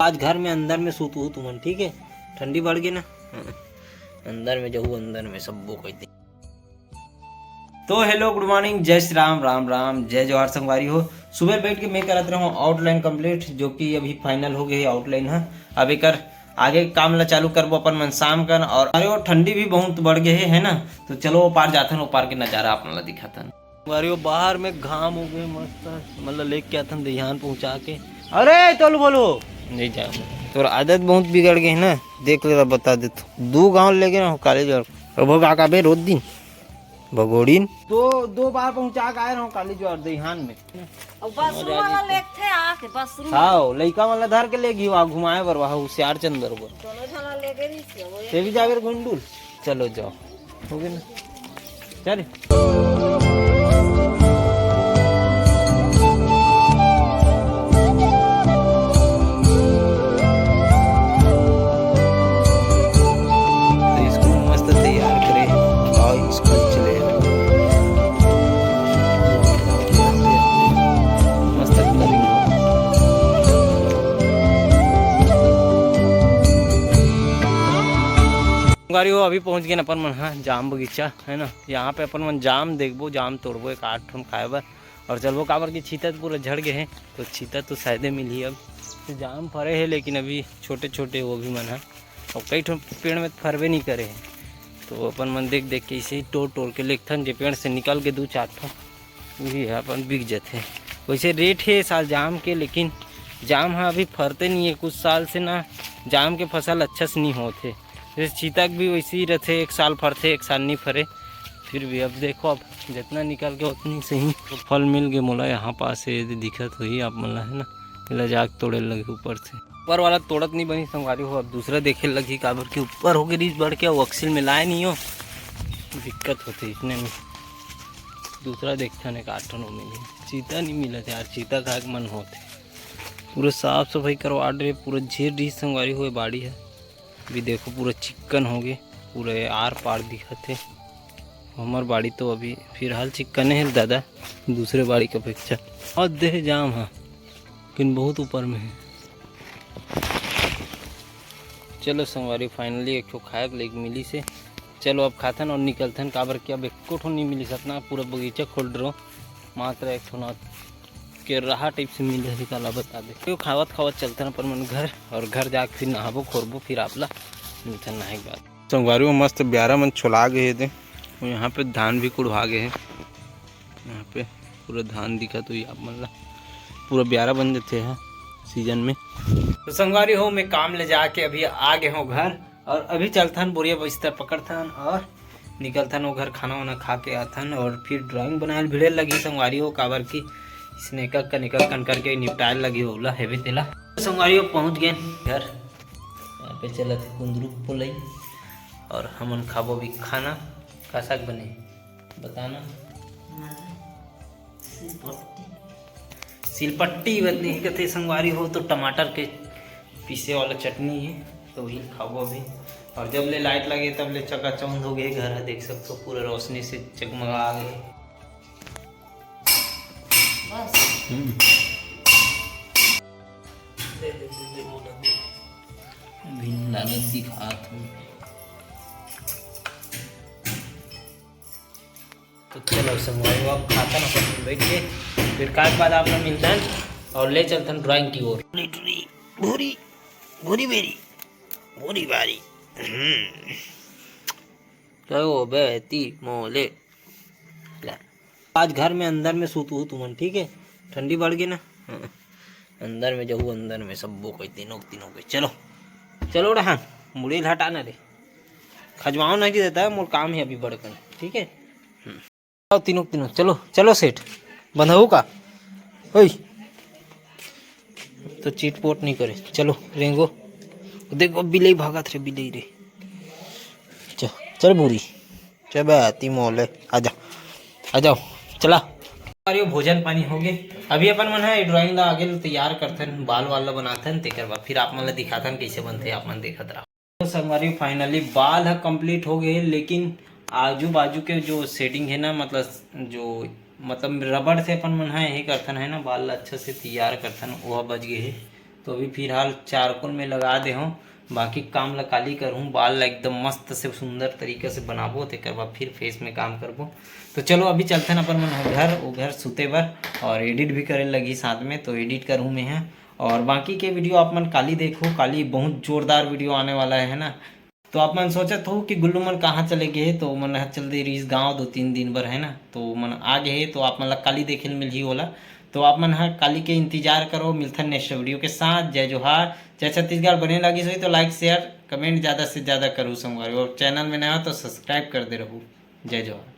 आज घर में अंदर में सूतू तुमन, ठीक है? ठंडी बढ़ गई ना, अंदर में जाऊ, अंदर में सबको कहते। तो हेलो गुड मॉर्निंग, जय श्री राम, राम राम, जय जवाहर संगवारी हो। सुबह बैठ के मैं करत रहा हूँ आउटलाइन कंप्लीट, जो कि अभी फाइनल हो गई आउटलाइन है। अभी कर आगे काम ला चालू करबो अपन मन शाम कर। और अरे वो ठंडी भी बहुत बढ़ गई है ना, तो चलो वो पार जाथन, वो पार के नजारा अपन ला दिखाथन। अरे बाहर में घाम हो गए मस्त, मतलब लेके आथन ध्यान पहुँचा के। अरे चलो बोलो नहीं जा, तो आदत बहुत बिगड़ गई है ना, देख ले बता दे। तो 2 गाँव ले गए कॉलेज और का बे रोज दिन भगोड़ीन दो बार पहुंचा के आए रहा हूँ कॉलेज और दहिहान में। हाँ लड़का वाला धर के ले गई वहाँ घुमाए बर, वहाँ होशियार चंद बरोबर ते भी जाकर गुंडुल। चलो जाओ, हो गए ना, चल हो। अभी पहुंच गए अपन मन, हाँ जाम बगीचा है ना, यहाँ पे अपन मन जाम देखबो, जाम तोड़बो, एक 8 ठन खाए बर और चलबो। काबर की छीता पूरा झड़ गए हैं, तो छीता तो शायद मिली। अब तो जाम फरे है, लेकिन अभी छोटे छोटे वो भी मन है, और कई ठन पेड़ में फरबे नहीं करे हैं। तो अपन मन देख देख के इसे तोड़ तोड़ के लेखथन, जो पेड़ से निकल के 2-4 ठन वही है अपन बिक जाते हैं। वैसे रेट है साल जाम के, लेकिन जाम है अभी फरते नहीं है। कुछ साल से ना जाम के फसल अच्छा से नहीं होते। जैसे चीतक भी वैसे ही रहते, 1 साल फरते 1 साल नहीं फरे। फिर भी अब देखो, अब जितना निकल के उतनी सही तो फल मिल गए मोला। यहाँ पास है दिक्कत हुई आप मन है ना, मिला जाग तोड़े लगे ऊपर से। ऊपर वाला तोड़त नहीं बनी संगवारी हो, अब दूसरा देखे लगी काबर के ऊपर हो गई रीच बढ़ के, वक्सिल में लाए नहीं हो, दिक्कत होती इतने में। दूसरा देखता नहीं 8 ठन मिली, चीता नहीं मिला यार, चीता खा के मन होते। पूरा साफ सफाई करवा रहे, पूरा झीर रीच संगवारी हुए बाड़ी है। भी देखो पूरा चिक्कन हो गए, पूरे आर पार दिखत है। हमार बाड़ी तो अभी फिलहाल चिक्कन है दादा, दूसरे बाड़ी की अपेक्षा। और देह जाम है, लेकिन बहुत ऊपर में है। चलो संगवारी फाइनली एक ठो खाए के लेके मिली से, चलो अब खाथन और निकलथन। काबर कि अब एको ठो नहीं मिली सतना, पूरा बगीचा खोल रहा, मात्र एक ठो ना के रहा टाइप से मिले है। काला बता दे क्यों खावत खावत चलते ना अपन मन घर, और घर जाके फिर नहाबो खोरबो, फिर आपला मिलते नहाए के बाद। संगवारी में मस्त ब्यारा मन छोला गए थे, और यहाँ पे धान भी कुड़वा गए हैं। यहाँ पे पूरा धान दिखा, तो आप मतलब पूरा ब्यारा बन जाते हैं सीजन में। तो संगवारी हो मैं काम ले जाके अभी आ गए हूँ घर, और अभी चलथन बोरिया बिस्तर पकड़थन और निकलथन वो घर, खाना वाना खा के आथन, और फिर ड्राइंग बनाए भिड़े लगी संगवारी हो। काबर की इसने का निकल कन करके निपटाए लगी होला हेवे तेला। संगवारी हो पहुँच गए घर, यहाँ पे चला थे कुंदरू पोलई, और हमन खाबो भी खाना। का साग बने बताना? सिलपट्टी बने कहते संगवारी हो, तो टमाटर के पीसे वाला चटनी है, तो वही खाबो अभी। और जब ले लाइट लगे तब ले चकाचौंध हो गए घर, देख सकते हो पूरा रोशनी से जगमगा आ गए। दिखात हूँ, तो चलो संगवारी आप खाता ना बैठ के, फिर काट बाद आप लोग मिलते हैं और ले चलते हैं ड्राइंग की ओर। भूरी भूरी मेरी भूरी बारी कहो बेटी मोले। आज घर में अंदर में सूतू तुमन, ठीक है? ठंडी बढ़ गई ना, अंदर में जाऊ, अंदर में सबको कोई तीनों के। चलो चलो रहा मुड़ी हटाना रे, खजवाओ नहीं देता है, मोर काम है अभी बड़कन, ठीक है? तीनों चलो चलो सेठ बंधाऊ का ओई, तो चीट पोट नहीं करे। चलो रेंगो, देखो बिल्ली भागत रे, बिल्ली रे। चल बुरी चल आती मोले, आ जाओ चला। अरे भोजन पानी हो गए, अभी अपन मन है ड्राइंग ला आगे तैयार करथन, बाल वाल ला बनाथन, तेकर बाद फिर आप मन ला दिखाथन कैसे बनते, आप मन देखत रहो। तो संगवारी फाइनली बाल है कंप्लीट हो गए, लेकिन आजू बाजू के जो शेडिंग है ना, मतलब रबड़ से अपन मन है यही करथन है ना, बाल ला अच्छा से तैयार करथन, वह बच गए है। तो अभी फिलहाल चारकोल में लगा दे हूँ, बाकी काम ला काली करूँ, बाल ला एकदम मस्त से सुंदर तरीके से बनाबो, तेकर बाद फिर फेस में काम करबो। तो चलो अभी चलते ना अपन मन घर, वो घर सुते बर, और एडिट भी करे लगी साथ में, तो एडिट करूँ मैं है। और बाकी के वीडियो आप मन काली देखो, काली बहुत जोरदार वीडियो आने वाला है ना। तो आप मन सोचत हो कि गुल्लू मन कहाँ चले गए, तो मन चल दे रही गाँव 2-3 दिन बर है ना, तो मन आ गए, तो आप मन ला काली देखे मिल ओला। तो आप मन काली के इंतजार करो, मिलता नेक्स्ट वीडियो के साथ। जय जोहार, जय छत्तीसगढ़। बने लगी सही तो लाइक शेयर कमेंट ज़्यादा से ज़्यादा करूँ संगवारी, और चैनल में नया हो तो सब्सक्राइब कर दे रहूँ। जय जोहार।